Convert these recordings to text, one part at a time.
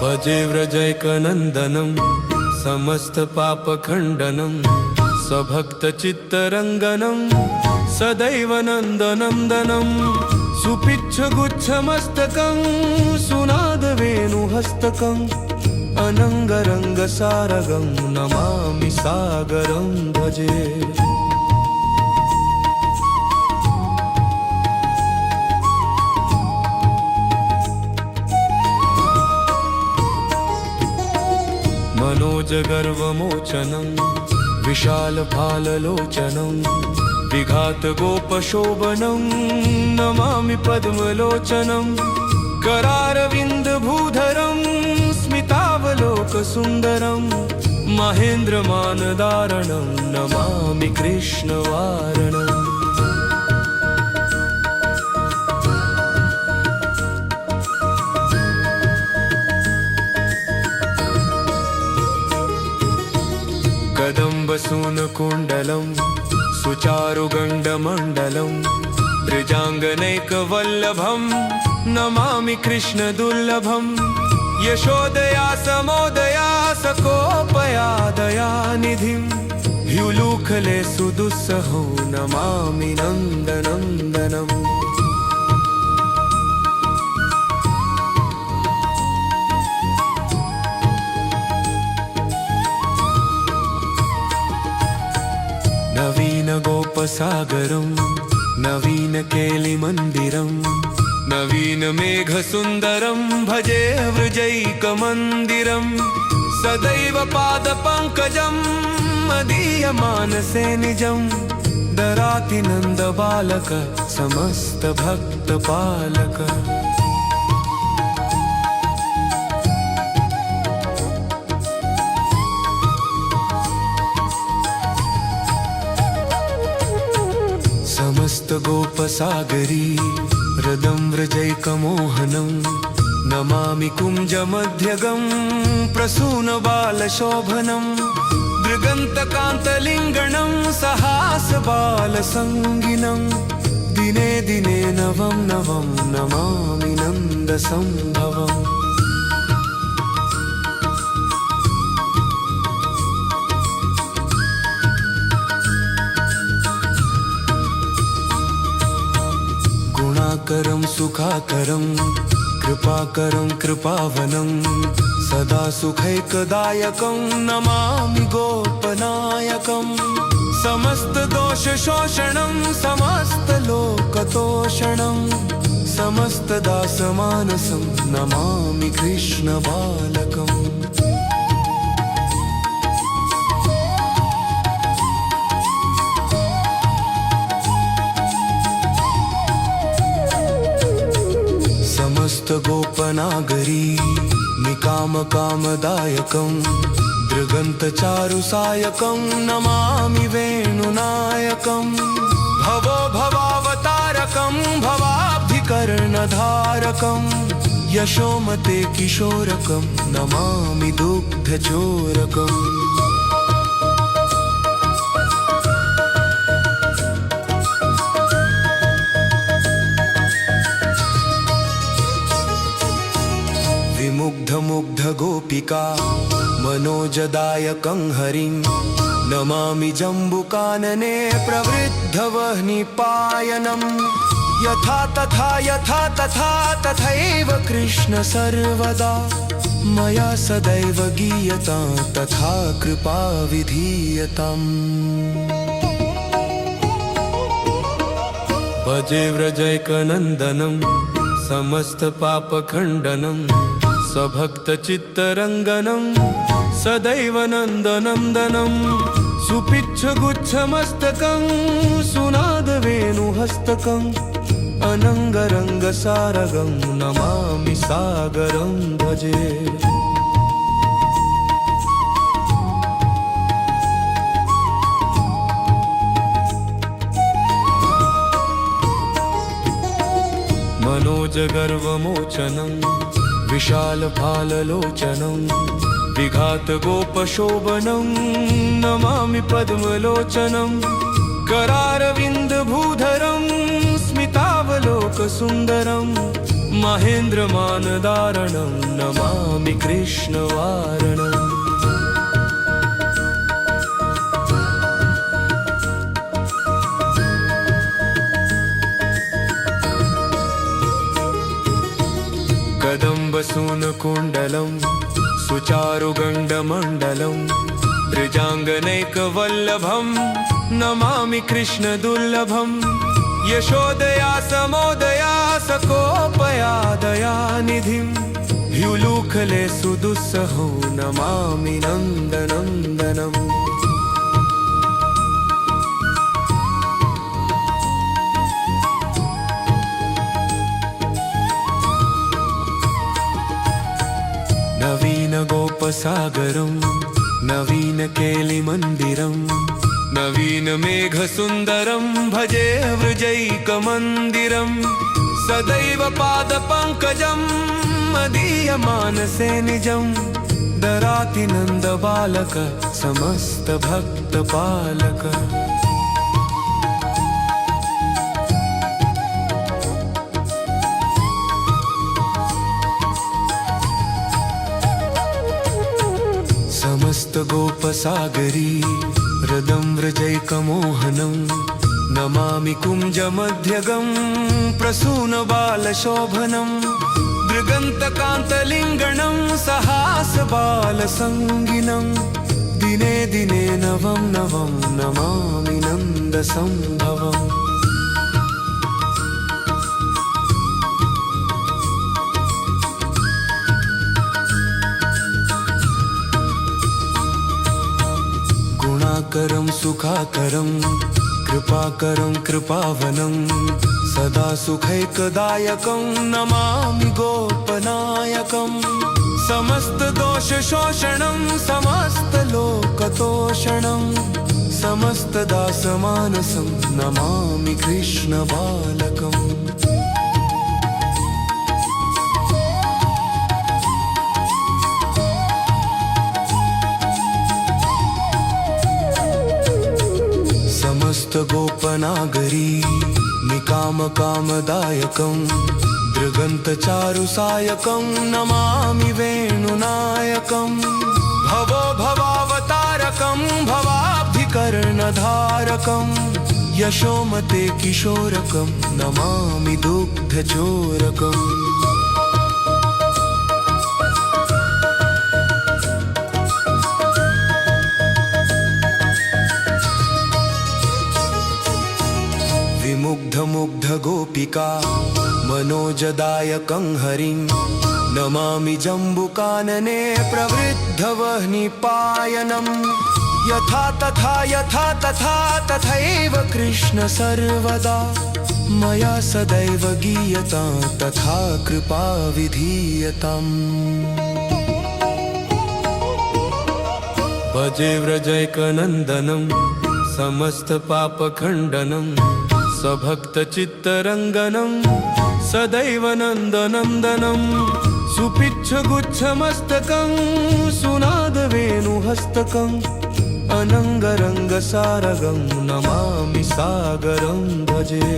भजे व्रजैकनन्दनं समस्तपापखण्डनं सभक्तचित्तरङ्गनं सदैव नन्दनन्दनं सुपिच्छगुच्छमस्तकं सुनादवेणुहस्तकम् अनङ्गरङ्गसारगं नमामि सागरं भजे। मनोजगर्वमोचनं विशालफाललोचनं विघातगोपशोभनं नमामि पद्मलोचनं करारविन्दभूधरं स्मितावलोकसुन्दरं महेन्द्रमानदारणं नमामि कृष्णवारणम्। कदम्बसूनकुण्डलं सुचारुगण्डमण्डलं त्रिजाङ्गनैकवल्लभं नमामि कृष्णदुर्लभं यशोदया समोदया सकोपया दयानिधिं ह्युलूखले सुदुस्सहो नमामि नन्दनन्दनम्। नवीनगोपसागरं नवीनकेलिमन्दिरं नवीनमेघसुन्दरं भजे व्रजैकमन्दिरं सदैव पादपङ्कजं मदीयमानसे निजं दराति नन्दबालक समस्तभक्तपालक। समस्त गोपसागरी हृदं व्रजैकमोहनं नमामि कुञ्जमध्यगं प्रसूनबालशोभनं दृगन्तकान्तलिङ्गणं सहासबालसङ्गिनं दिने दिने नवं नवं नमामि नन्दसम्भवम्। गुणाकरं सुखाकरं कृपाकरं कृपावनं सदा सुखैकदायकं नमामि गोपनायकं समस्तदोषशोषणं समस्तलोकतोषणं समस्तदासमानसं नमामि कृष्णबालकम्। समस्तगोपनागरी निकामकामदायकं दृगन्तचारुसायकं नमामि वेणुनायकं भवो भवावतारकं भवाब्धिकर्णधारकं यशोमते किशोरकं नमामि दुग्धचोरकम्। विमुग्धमुग्धगोपिका मनोजदायकं हरिं नमामि जम्बुकानने प्रवृद्धवह्निपायनं यथा तथा यथा तथा तथैव कृष्ण सर्वदा मया सदैव गीयतां तथा कृपा विधीयताम्। भजे व्रजैकनन्दनं समस्तपापखण्डनं सभक्तचित्तरङ्गनं सदैव नन्दनन्दनं सुपिच्छगुच्छमस्तकं सुनादवेणुहस्तकम् अनङ्गरङ्गसारगं नमामि सागरं भजे। मनोजगर्वमोचनं विशालफाललोचनं विघातगोपशोभनं नमामि पद्मलोचनं करारविन्दभूधरं स्मितावलोकसुन्दरं महेन्द्रमानदारणं नमामि कृष्णवारणम् कदम्बसूनकुण्डलं सुचारुगण्डमण्डलं ब्रजाङ्गनैकवल्लभं नमामि कृष्णदुर्लभं यशोदया समोदया सकोपया दयानिधिं ह्युलूखले सुदुस्सहो नमामि नन्दनन्दनम् नवीन गोपसागरं नवीन केलिमन्दिरं नवीन मेघसुन्दरं भजे वृजैकमन्दिरं सदैव पादपङ्कजं मदीयमानसे निजं दराति नन्दबालक समस्तभक्तपालक समस्त गोपसागरी हृदं व्रजैकमोहनं नमामि कुञ्जमध्यगं प्रसूनबालशोभनं दृगन्तकान्तलिङ्गणं सहासबालसङ्गिनं दिने दिने नवं नवं नमामि नन्दसम्भवम् गुणाकरं सुखाकरं कृपाकरं कृपावनं सदा सुखैकदायकं नमामि गोपनायकं समस्तदोषशोषणं समस्तलोकतोषणं समस्तदासमानसं नमामि कृष्णबालकम् गोपनागरी निकामकामदायकं दृगन्तचारुसायकं नमामि वेणुनायकं भवो भवावतारकं भवाब्धिकर्णधारकं यशोमते किशोरकं नमामि दुग्धचोरकम् मुग्धगोपिका मनोजदायकं हरिं नमामि जम्बुकानने प्रवृद्धवह्निपायनं यथा तथा तथैव कृष्ण सर्वदा मया सदैव गीयतां तथा कृपा विधीयताम् भजे व्रजैकनन्दनं समस्तपापखण्डनं सभक्तचित्तरङ्गनं सदैव नन्दनन्दनं सुपिच्छगुच्छमस्तकं सुनादवेणुहस्तकं अनङ्गरङ्गसारगं नमामि सागरं भजे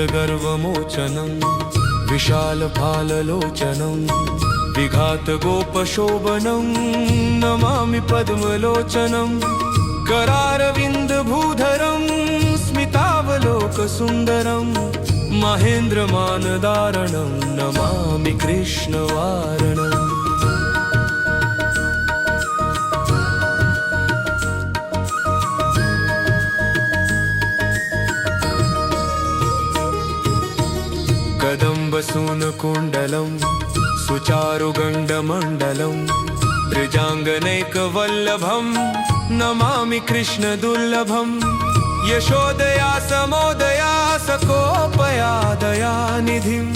मनोजगर्वमोचनं विशालफाललोचनं विघातगोपशोभनं नमामि पद्मलोचनं करारविन्दभूधरं स्मितावलोकसुन्दरं महेन्द्रमानदारणं नमामि कृष्णवारणम् कदम्बसूनकुण्डलं सुचारुगण्डमण्डलं ब्रजाङ्गनैकवल्लभं नमामि कृष्णदुर्लभं यशोदया समोदया सकोपया दयानिधिं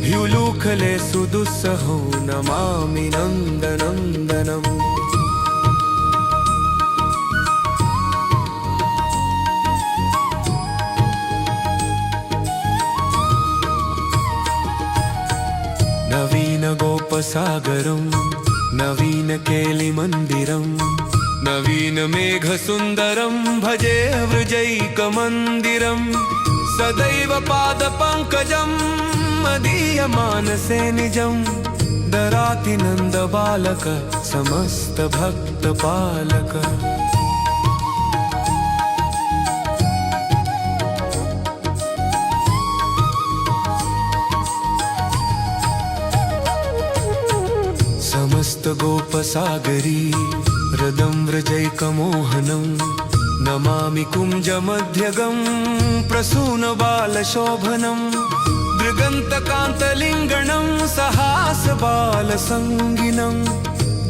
ह्युलूखले सुदुस्सहो नमामि नन्दनन्दनम् नवीन गोपसागरं नवीन केलि मन्दिरं नवीन मेघसुन्दरं भजे वृजैकमन्दिरं सदैव पादपङ्कजं मदीय मानसे निजं दराति नन्दबालक समस्त भक्तपालक। समस्त गोपसागरी हृदं व्रजैकमोहनं नमामि कुञ्जमध्यगं प्रसूनबालशोभनं दृगन्तकान्तलिङ्गणं सहासबालसङ्गिनं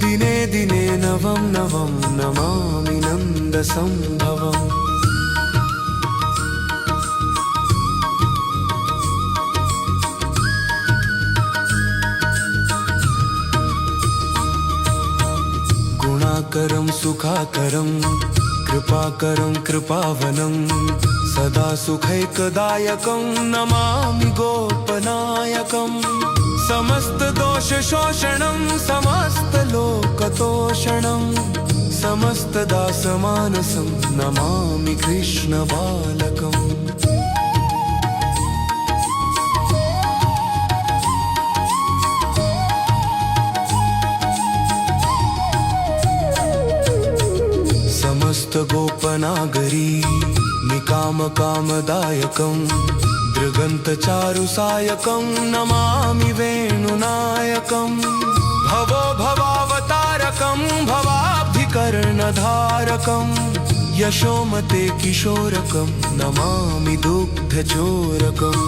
दिने दिने नवं नवं नमामि नन्दसम्भवम्। गुणाकरं सुखाकरं कृपाकरं कृपावनं सदा सुखैकदायकं नमामि गोपनायकं समस्त दोषशोषणं समस्त लोकतोषणं समस्त दासमानसं नमामि कृष्णबालकम्। समस्त गोपनागरी निकामकामदायकं दृगन्तचारुसायकं नमामि वेणुनायकं भवो भवावतारकं भवाब्धिकर्णधारकं यशोमते किशोरकं नमामि दुग्धचोरकम्।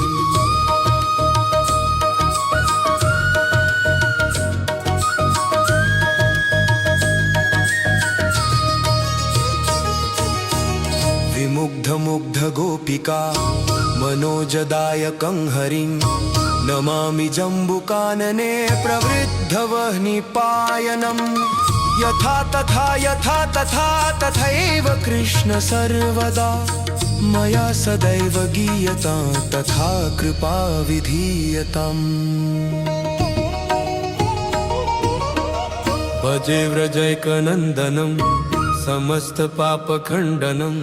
विमुग्ध गोपिका मनोजदायकं हरिं नमामि जम्बुकानने प्रवृद्धवह्निपायनं यथा तथा तथैव कृष्ण सर्वदा मया सदैव गीयतां तथा कृपा विधीयताम्। भजे व्रजैकनन्दनं समस्तपापखण्डनं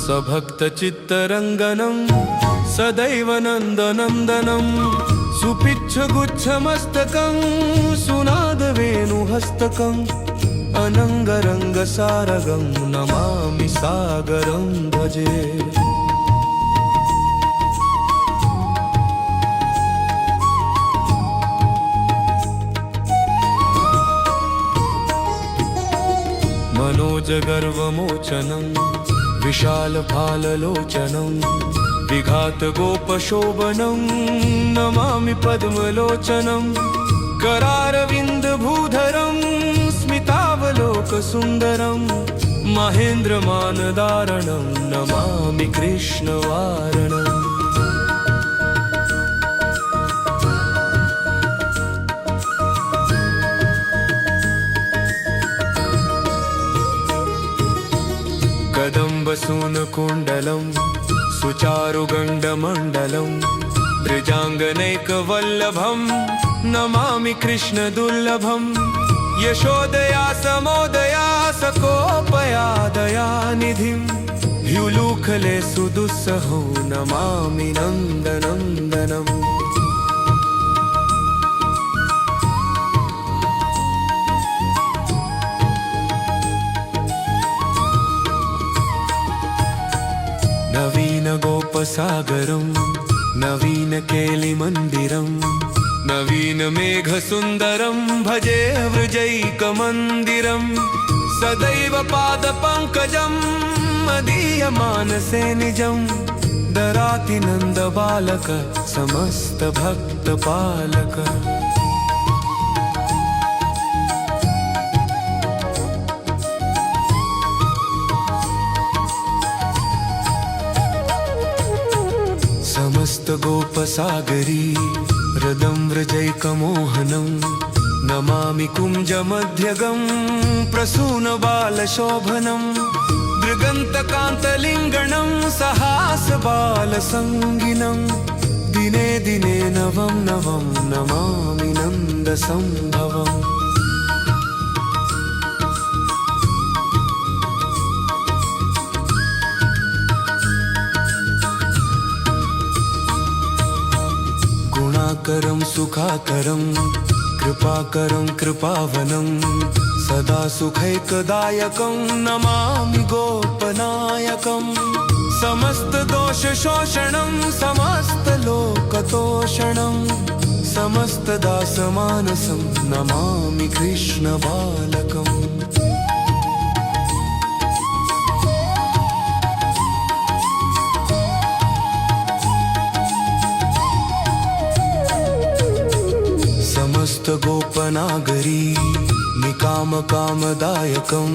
सभक्तचित्तरङ्गनं सदैव नन्दनन्दनं सुपिच्छगुच्छमस्तकं सुनादवेणुहस्तकम् अनङ्गरङ्गसारगं नमामि सागरं भजे। मनोजगर्वमोचनं विशालफाललोचनं विघातगोपशोभनं नमामि पद्मलोचनं करारविन्दभूधरं स्मितावलोकसुन्दरं महेन्द्रमानदारणं नमामि कृष्णवारणम्। कदम्बसूनकुण्डलं सुचारुगण्डमण्डलं बृजाङ्गनैकवल्लभं नमामि कृष्णदुर्लभं यशोदया समोदया सकोपया दयानिधिं ह्युलूखले सुदुस्सहो नमामि नन्दनन्दनम्। नवीन गोपसागरं नवीन केलि मन्दिरं नवीन मेघसुन्दरं भजे वृजैकमन्दिरं सदैव पादपङ्कजं मदीय मानसे निजं दराति नन्दबालक समस्त भक्तपालक। समस्त गोपसागरी हृदं व्रजैकमोहनं नमामि कुञ्जमध्यगं प्रसूनबालशोभनं दृगन्तकान्तलिङ्गणं सहासबालसङ्गिनं दिने दिने नवं नवं नमामि नन्दसम्भवम्। गुणाकरं सुखाकरं कृपाकरं कृपावनं सदा सुखैकदायकं नमामि गोपनायकं समस्त दोष शोषणं समस्त लोकतोषणं समस्त दासमानसं नमामि कृष्ण बालकम् समस्त गोपनागरी निकाम कामदायकं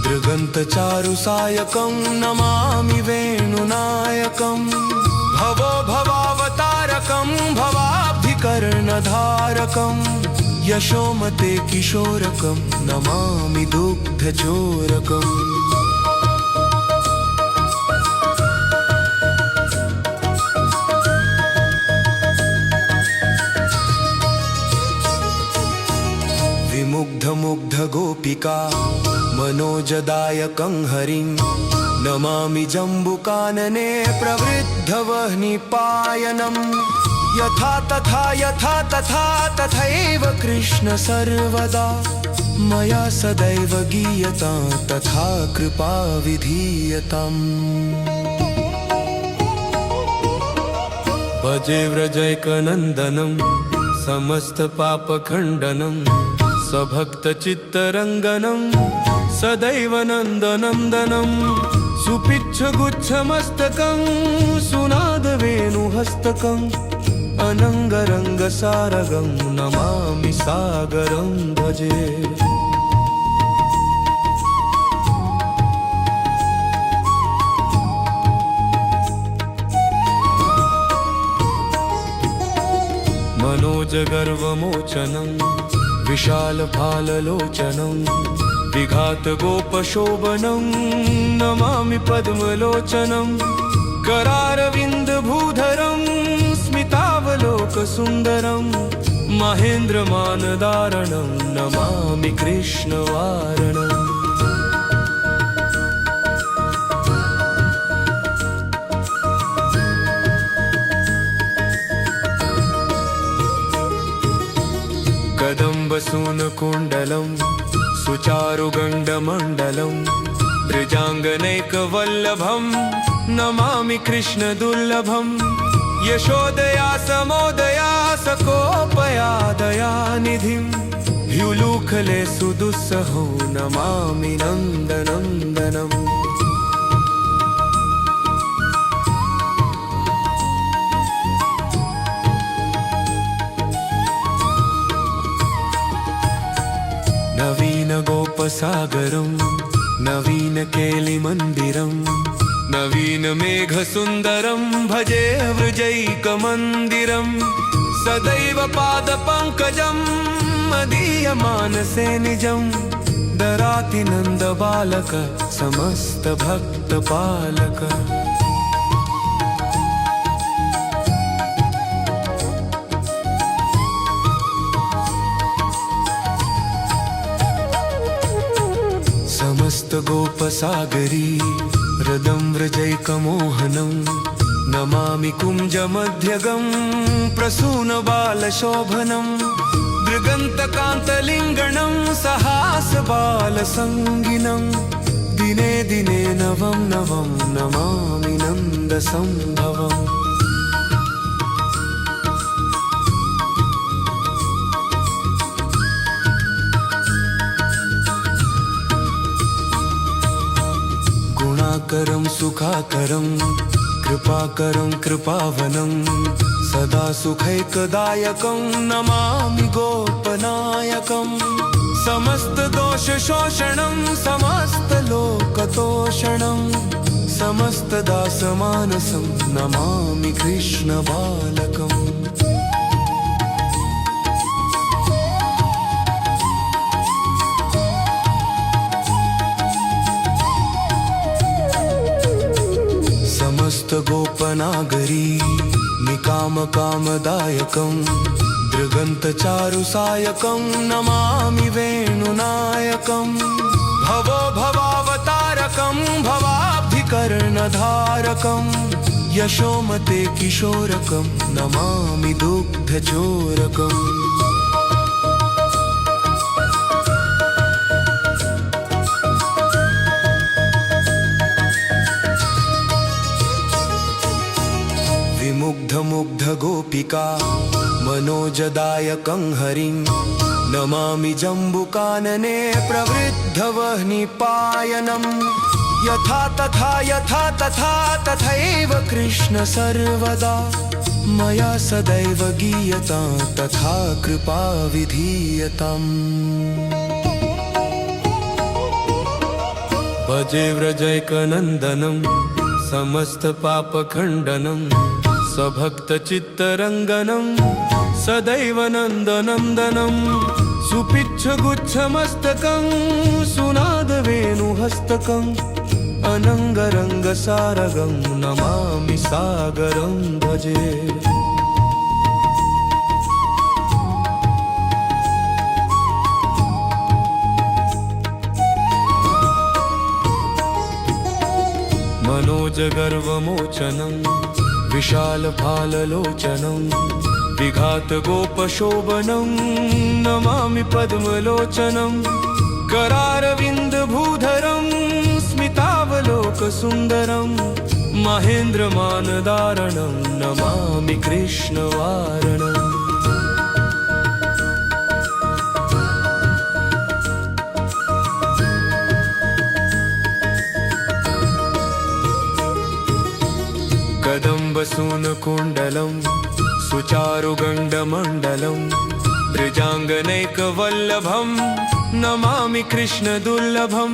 दृगन्तचारुसायकं नमामि वेणुनायकं भवो भवावतारकं भवाब्धिकर्णधारकं यशोमते किशोरकं नमामि दुग्धचोरकम् विमुग्ध गोपिका मनोजदायकं हरिं नमामि जम्बुकानने प्रवृद्धवह्निपायनं यथा तथा तथैव कृष्ण सर्वदा मया सदैव गीयतां तथा कृपा विधीयताम् भजे व्रजैकनन्दनं समस्तपापखण्डनं सभक्तचित्तरङ्गनं सदैव नन्दनन्दनं सुपिच्छगुच्छमस्तकं सुनादवेणुहस्तकम् अनङ्गरङ्गसारगं नमामि सागरं भजे मनोजगर्वमोचनं विशालफाललोचनं विघातगोपशोभनं नमामि पद्मलोचनं करारविन्दभूधरं स्मितावलोकसुन्दरं महेन्द्रमानदारणं नमामि कृष्णवारणम् कदम्बसूनकुण्डलं सुचारुगण्डमण्डलं त्रिजाङ्गनैकवल्लभं नमामि कृष्णदुर्लभं यशोदया समोदया सकोपया दयानिधिं ह्युलूखले सुदुस्सहो नमामि नन्दनन्दनम् नवीनगोपसागरं नवीनकेलिमन्दिरं नवीनमेघसुन्दरं भजे वृजैकमन्दिरं सदैव पादपङ्कजं मदीयमानसे निजं दराति नन्दबालक समस्तभक्तपालक समस्त गोपसागरी हृदं व्रजैकमोहनं नमामि कुञ्जमध्यगं प्रसूनबालशोभनं दृगन्तकान्तलिङ्गणं सहासबालसङ्गिनं दिने दिने नवं नवं नमामि नन्दसम्भवम् गुणाकरं सुखाकरं कृपाकरं कृपावनं सदा सुखैकदायकं नमामि गोपनायकं समस्त दोष शोषणं समस्त लोकतोषणं समस्त दासमानसं नमामि कृष्ण बालकम् समस्त गोपनागरी निकाम कामदायकं दृगन्तचारुसायकं नमामि वेणुनायकं भवो भवावतारकं भवाब्धिकर्णधारकं यशोमते किशोरकं नमामि दुग्धचोरकम् विमुग्धमुग्धगोपिका मनोजदायकं हरिं नमामि जम्बुकानने प्रवृद्धवह्निपायनम् यथा तथा तथैव कृष्ण सर्वदा मया सदैव गीयतां तथा कृपा विधीयताम् भजे व्रजैकनन्दनं समस्तपापखण्डनं सभक्तचित्तरङ्गनं सदैव नन्दनन्दनं सुपिच्छगुच्छमस्तकं सुनादवेणुहस्तकम् अनङ्गरङ्गसारगं नमामि सागरं भजे मनोजगर्वमोचनं विशालफाललोचनं विघातगोपशोभनं नमामि पद्मलोचनं करारविन्दभूधरं स्मितावलोकसुन्दरं महेन्द्रमानदारणं नमामि कृष्णवारणम् कदम्बसूनकुण्डलं सुचारुगण्डमण्डलं त्रिजाङ्गनैकवल्लभं नमामि कृष्णदुर्लभं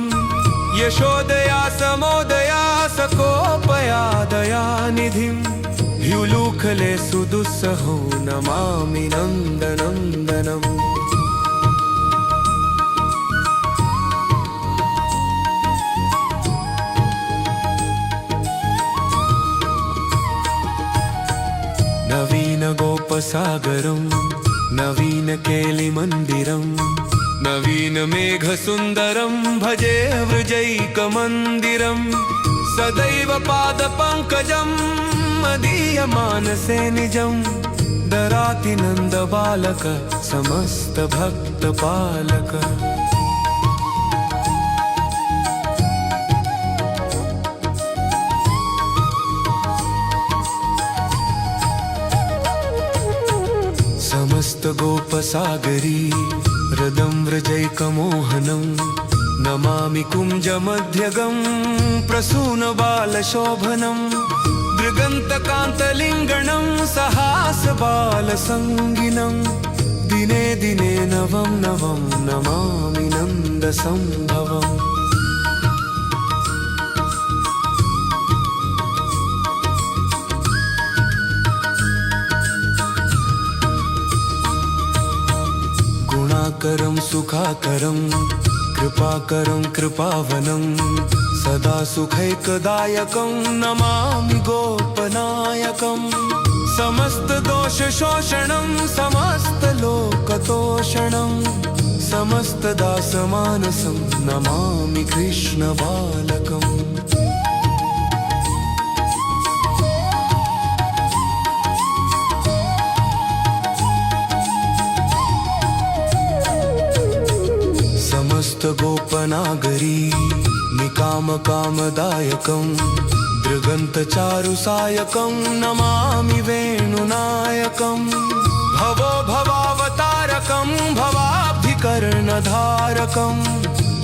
यशोदया समोदया सकोपया दयानिधिं ह्युलूखले सुदुस्सहो नमामि नन्दनन्दनम् नवीनगोपसागरं नवीनकेलिमन्दिरं नवीनमेघसुन्दरं भजे वृजैकमन्दिरं सदैव पादपङ्कजं मदीयमानसे निजं दराति नन्दबालक समस्तभक्तपालक समस्तगोपसागरी हृदं व्रजैकमोहनं नमामि कुञ्जमध्यगं प्रसूनबालशोभनं दृगन्तकान्तलिङ्गणं सहासबालसङ्गिनं दिने दिने नवं नवं नमामि नन्दसम्भवम् गुणाकरं सुखाकरं कृपाकरं कृपावनं सदा सुखैकदायकं नमामि गोपनायकं समस्तदोषशोषणं समस्तलोकतोषणं समस्तदासमानसं नमामि कृष्णबालकम् समस्तगोपनागरी निकामकामदायकं दृगन्तचारुसायकं नमामि वेणुनायकं भवो भवावतारकं भवाब्धिकर्णधारकं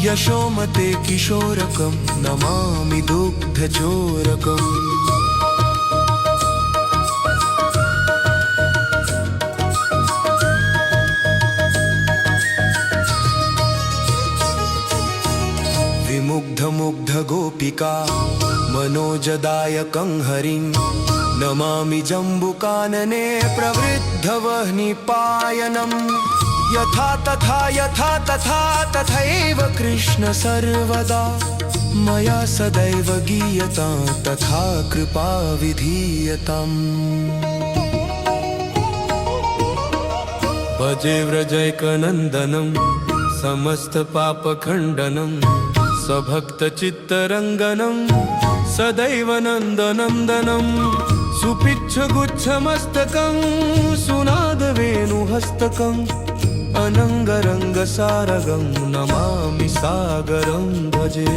यशोमते किशोरकं नमामि दुग्धचोरकम् विमुग्धमुग्धगोपिका मनोजदायकं हरिं नमामि जम्बुकानने प्रवृद्धवह्निपायनम् यथा तथा तथैव कृष्ण सर्वदा मया सदैव गीयतां तथा कृपा विधीयताम् भजे व्रजैकनन्दनं समस्तपापखण्डनं सभक्तचित्तरङ्गनं सदैव नन्दनन्दनं सुपिच्छगुच्छमस्तकं सुनादवेणुहस्तकम् अनङ्गरङ्गसारगं नमामि सागरं भजे।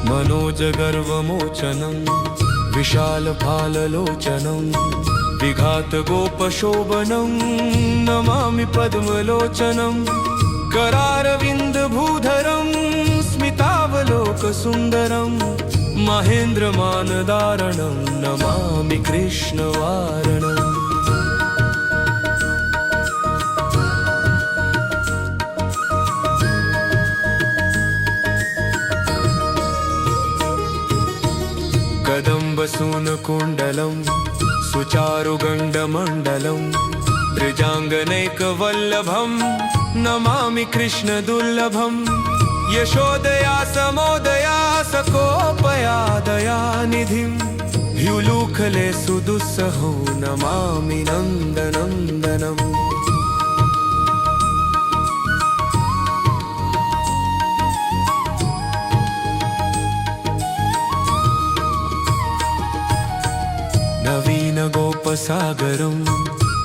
मनोजगर्वमोचनं विशालफाललोचनं विघातगोपशोभनं नमामि पद्मलोचनं करारविन्दभूधरं स्मितावलोकसुन्दरं महेन्द्रमानदारणं नमामि कृष्णवारणम्। कदम्बसूनकुण्डलं सुचारुगण्डमण्डलं दृजाङ्गनैकवल्लभं नमामि कृष्णदुर्लभं यशोदया समोदया सकोपया दयानिधिं ह्युलूखले सुदुस्सहो नमामि नन्दनन्दनम्। नवीनगोपसागरं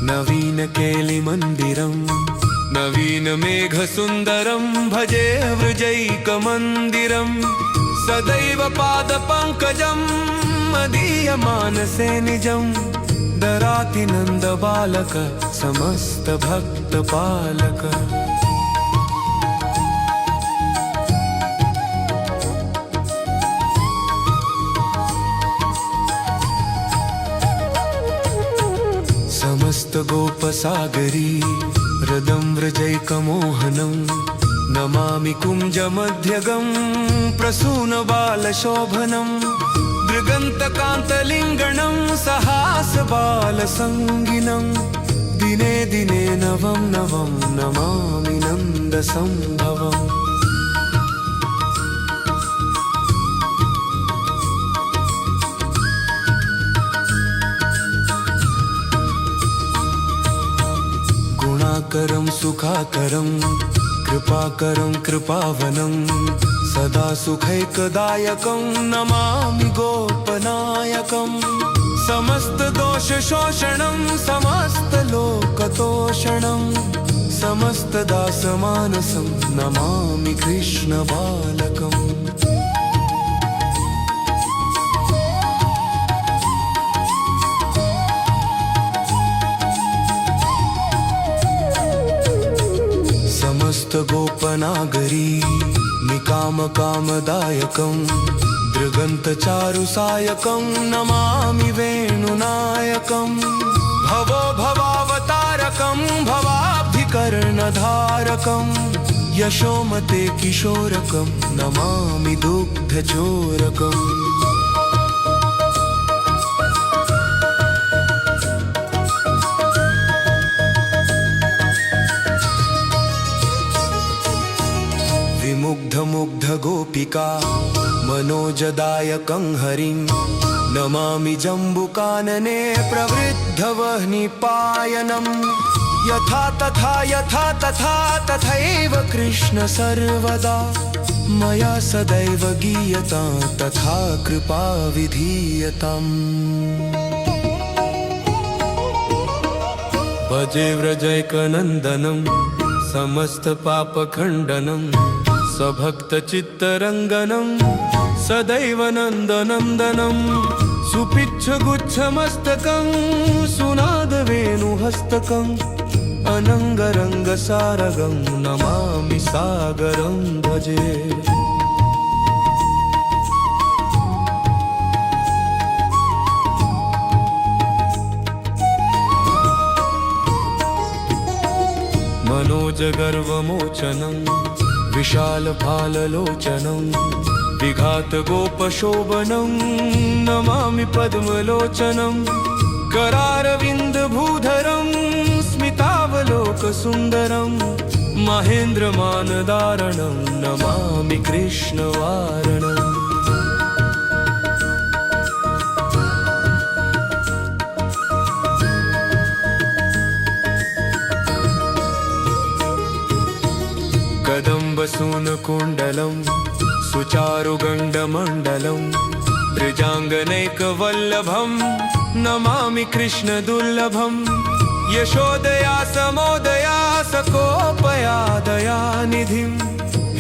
नवीनकेलिमन्दिरं नवीनमेघसुन्दरं भजे वृजैकमन्दिरं सदैव पादपङ्कजं मदीयमानसे निजं दराति नन्दबालक समस्तभक्तपालक। समस्तगोपसागरी हृदं व्रजैकमोहनं नमामि कुञ्जमध्यगं प्रसूनबालशोभनं दृगन्तकान्तलिङ्गणं सहासबालसङ्गिनं दिने दिने नवं नवं नमामि नन्दसम्भवम्। गुणाकरं सुखाकरं कृपाकरं कृपावनं सदा सुखैकदायकं नमामि गोपनायकं समस्तदोषशोषणं समस्तलोकतोषणं समस्तदासमानसं नमामि कृष्णबालकम्। समस्तगोपनागरी निकामकामदायकं दृगन्तचारुसायकं नमामि वेणुनायकं भवो भवावतारकं भवाब्धिकर्णधारकं यशोमते किशोरकं नमामि दुग्धचोरकम्। विमुग्धमुग्धगोपिका मनोजदायकं हरिं नमामि जम्बुकानने प्रवृद्धवह्निपायनं यथा तथा यथा तथा तथैव कृष्ण सर्वदा मया सदैव गीयतां तथा कृपा विधीयताम्। भजे व्रजैकनन्दनं समस्तपापखण्डनं सभक्तचित्तरङ्गनं सदैव नन्दनन्दनं सुपिच्छगुच्छमस्तकं सुनादवेणुहस्तकम् अनङ्गरङ्गसारगं नमामि सागरं भजे। मनोजगर्वमोचनं विशालफाललोचनं विघातगोपशोभनं नमामि पद्मलोचनं करारविन्दभूधरं स्मितावलोकसुन्दरं महेन्द्रमानदारणं नमामि कृष्णवारणम्। सुचारुगण्डमण्डलम् ब्रजाङ्गनैकवल्लभम् नमामि कृष्णदुर्लभम् यशोदया समोदया सकोपया दयानिधिम्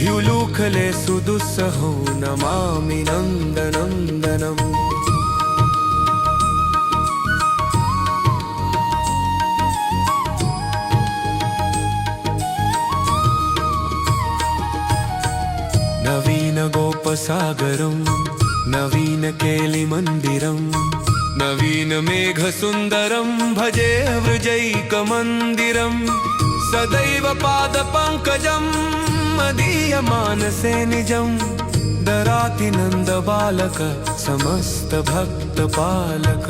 ह्युलूखले सुदुस्सहो नमामि नन्दनन्दनम् नवीन गोपसागरं नवीन केलिमन्दिरं नवीन मेघसुन्दरं भजे वृजैकमन्दिरं सदैव पादपङ्कजं मदीयमानसे निजं दराति नन्दबालक समस्तभक्तपालक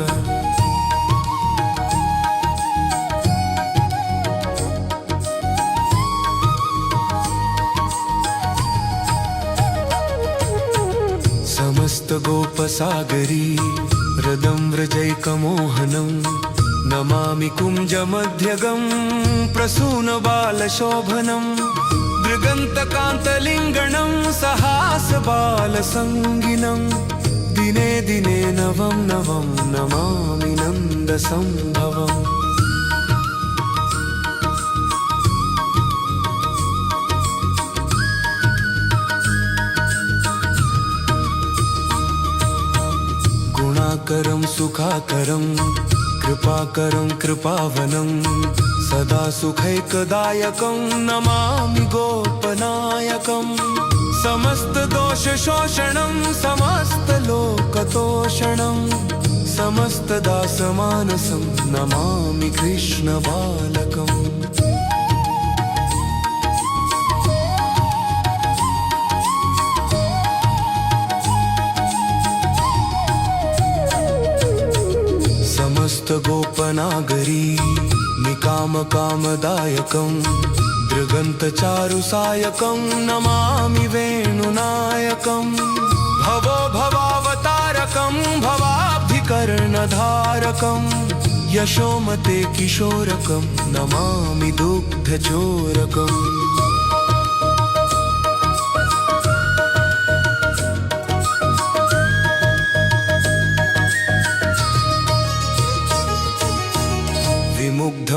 समस्त गोपसागरी हृदं व्रजैकमोहनं नमामि कुञ्जमध्यगं प्रसूनबालशोभनं दृगन्तकान्तलिङ्गणं सहासबालसङ्गिनं दिने दिने नवं नवं नमामि नन्दसम्भवम् गुणाकरं सुखाकरं कृपाकरं कृपावनं सदा सुखैकदायकं नमामि गोपनायकं समस्तदोषशोषणं समस्तलोकतोषणं समस्तदासमानसं नमामि कृष्णबालकम् गोपनागरी निकामकामदायकं दृगन्तचारुसायकं नमामि वेणुनायकं भवो भवावतारकं भवाब्धिकर्णधारकं यशोमते किशोरकं नमामि दुग्धचोरकम्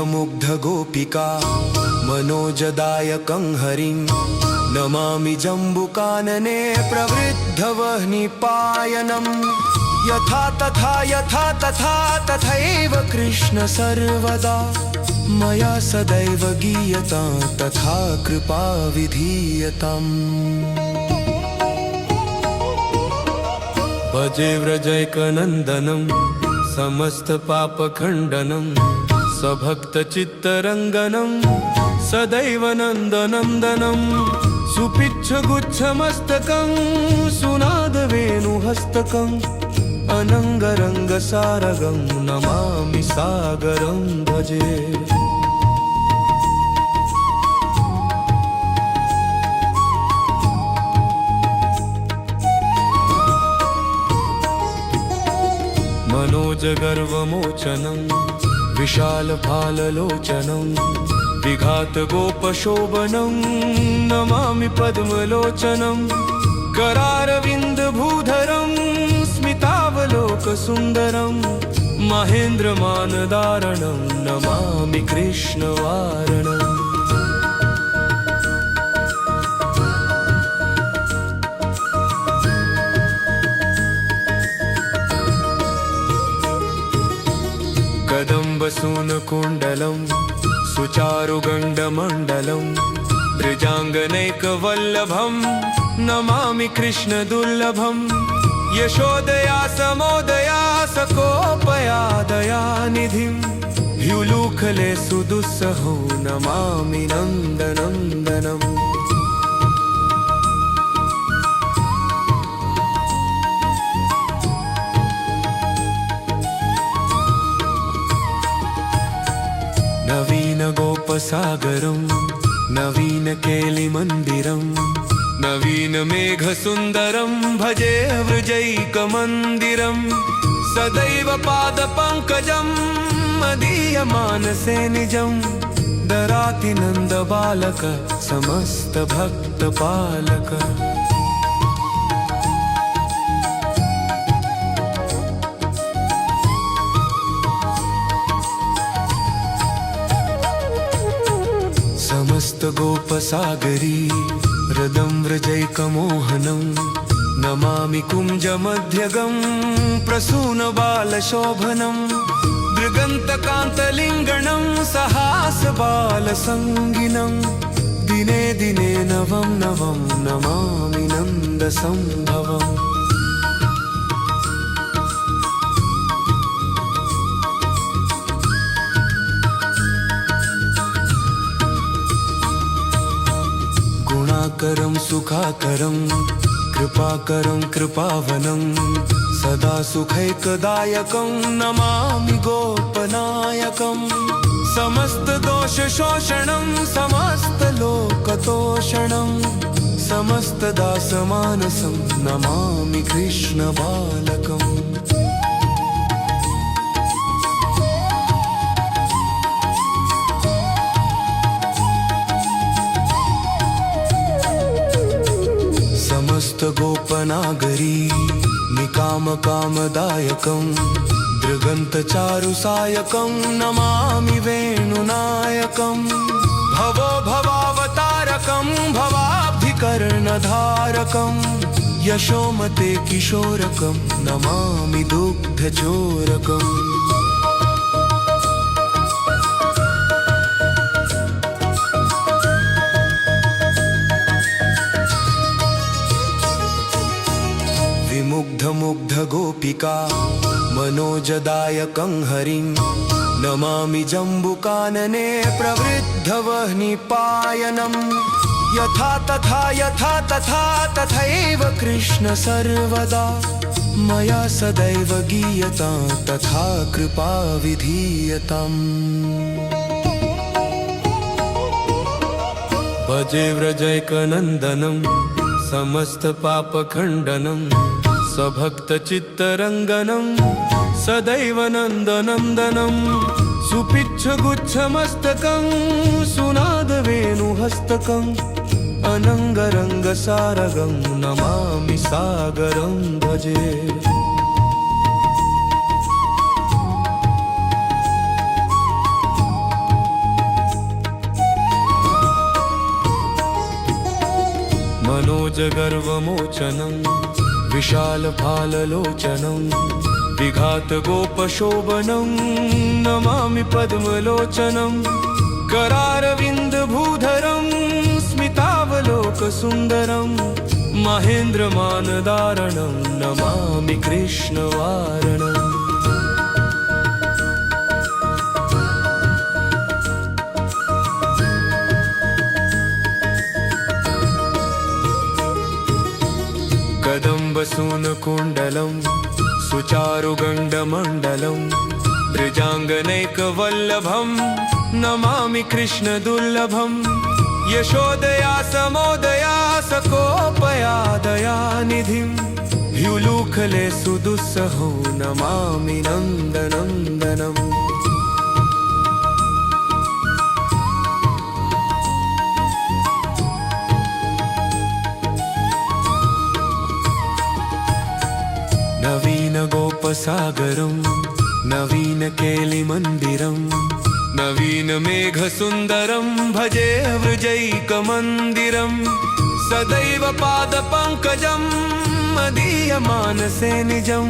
मुग्ध गोपिका मनोजदायकं हरिं नमामि जम्बुकानने प्रवृद्धवह्निपायनं यथा तथा तथैव कृष्ण सर्वदा मया सदैव गीयतां तथा कृपा विधीयताम् भजे व्रजैकनन्दनं समस्तपापखण्डनं सभक्तचित्तरङ्गनं सदैव नन्दनन्दनं सुपिच्छगुच्छमस्तकं सुनादवेणुहस्तकम् अनङ्गरङ्गसारगं नमामि सागरं भजे मनोजगर्वमोचनं विशालफाललोचनं विघातगोपशोभनं नमामि पद्मलोचनं करारविन्दभूधरं स्मितावलोकसुन्दरं महेन्द्रमानदारणं नमामि कृष्णवारणम् कदम्बसूनकुण्डलं सुचारुगण्डमण्डलं ब्रजाङ्गनैकवल्लभं नमामि कृष्णदुर्लभं यशोदया समोदया सकोपया दयानिधिं ह्युलूखले सुदुस्सहो नमामि नन्दनन्दनम् नवीन गोपसागरं नवीन केलिमन्दिरं नवीन मेघसुन्दरं भजे वृजैकमन्दिरं सदैव पादपङ्कजं मदीयमानसे निजं दराति नन्दबालक समस्तभक्तपालक। समस्तगोपसागरी हृदं व्रजैकमोहनं नमामि कुञ्जमध्यगं प्रसूनबालशोभनं दृगन्तकान्तलिङ्गणं सहासबालसङ्गिनं दिने दिने नवं नवं नमामि नन्दसम्भवम् गुणाकरं सुखाकरं कृपाकरं कृपावनं सदा सुखैकदायकं नमामि गोपनायकं समस्तदोषशोषणं समस्तलोकतोषणं समस्तदासमानसं नमामि कृष्णबालकम् समस्तगोपनागरी निकामकामदायकं दृगन्तचारुसायकं नमामि वेणुनायकं भवो भवावतारकं भवाब्धिकर्णधारकं यशोमते किशोरकं नमामि दुग्धचोरकम् विमुग्धमुग्धगोपिका मनोजदायकं हरिं नमामि जम्बुकानने प्रवृद्धवह्निपायनं यथा तथा यथा तथा तथैव कृष्ण सर्वदा मया सदैव गीयतां तथा कृपा विधीयताम् भजे व्रजैकनन्दनं समस्तपापखण्डनं सभक्तचित्तरङ्गनं सदैव नन्दनन्दनं सुपिच्छगुच्छमस्तकं सुनादवेणुहस्तकम् अनङ्गरङ्गसारगं नमामि सागरं भजे मनोजगर्वमोचनं विशालफाललोचनं विघातगोपशोभनं नमामि पद्मलोचनं करारविन्दभूधरं स्मितावलोकसुन्दरं महेन्द्रमानदारणं नमामि कृष्णवारणम् कदम्बसूनकुण्डलं सुचारुगण्डमण्डलं बृजाङ्गनैकवल्लभं नमामि कृष्णदुर्लभं यशोदया समोदया सकोपया दयानिधिं ह्युलूखले सुदुस्सहो नमामि नन्दनन्दनम् नवीनगोपसागरं नवीनकेलिमन्दिरं नवीनमेघसुन्दरं भजे वृजैकमन्दिरं सदैव पादपङ्कजं मदीयमानसे निजं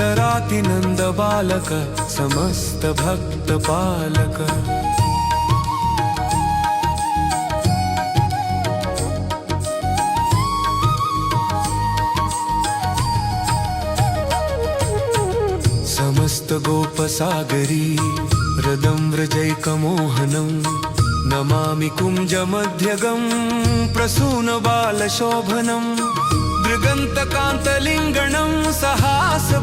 दराति नन्दबालक समस्तभक्तपालक समस्तगोपसागरी हृदं व्रजैकमोहनं नमामि कुञ्जमध्यगं प्रसूनबालशोभनं दृगन्तकान्तलिङ्गणं सहासबालसङ्गिनं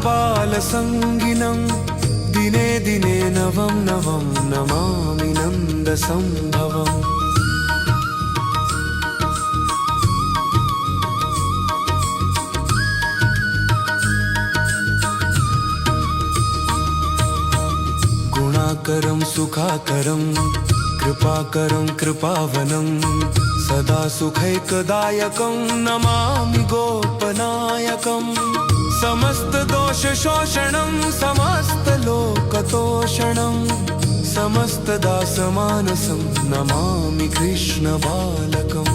दिने दिने नवं नवं नमामि नन्दसम्भवम् गुणाकरं सुखाकरं कृपाकरं कृपावनं सदा सुखैकदायकं नमामि गोपनायकं समस्तदोषशोषणं समस्तलोकतोषणं समस्तदासमानसं नमामि कृष्णबालकम्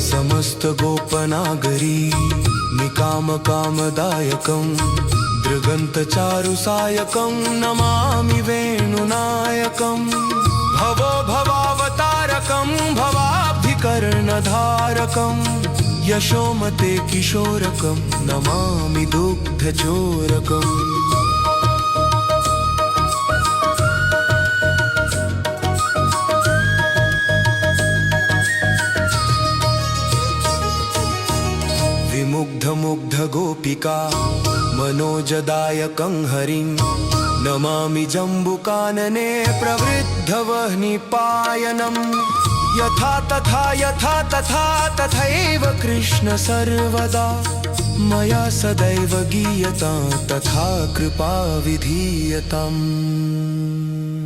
समस्त गोपनागरी निकामकामदायकं दृगन्तचारुसायकं नमामि वेणुनायकं भवो भवावतारकं भवाब्धिकर्णधारकं यशोमते किशोरकं नमामि दुग्धचोरकम् विमुग्ध गोपिका मनोजदायकं हरिं नमामि जम्बुकानने प्रवृद्धवह्निपायनं यथा तथा तथैव कृष्ण सर्वदा मया सदैव गीयतां तथा कृपा विधीयताम्।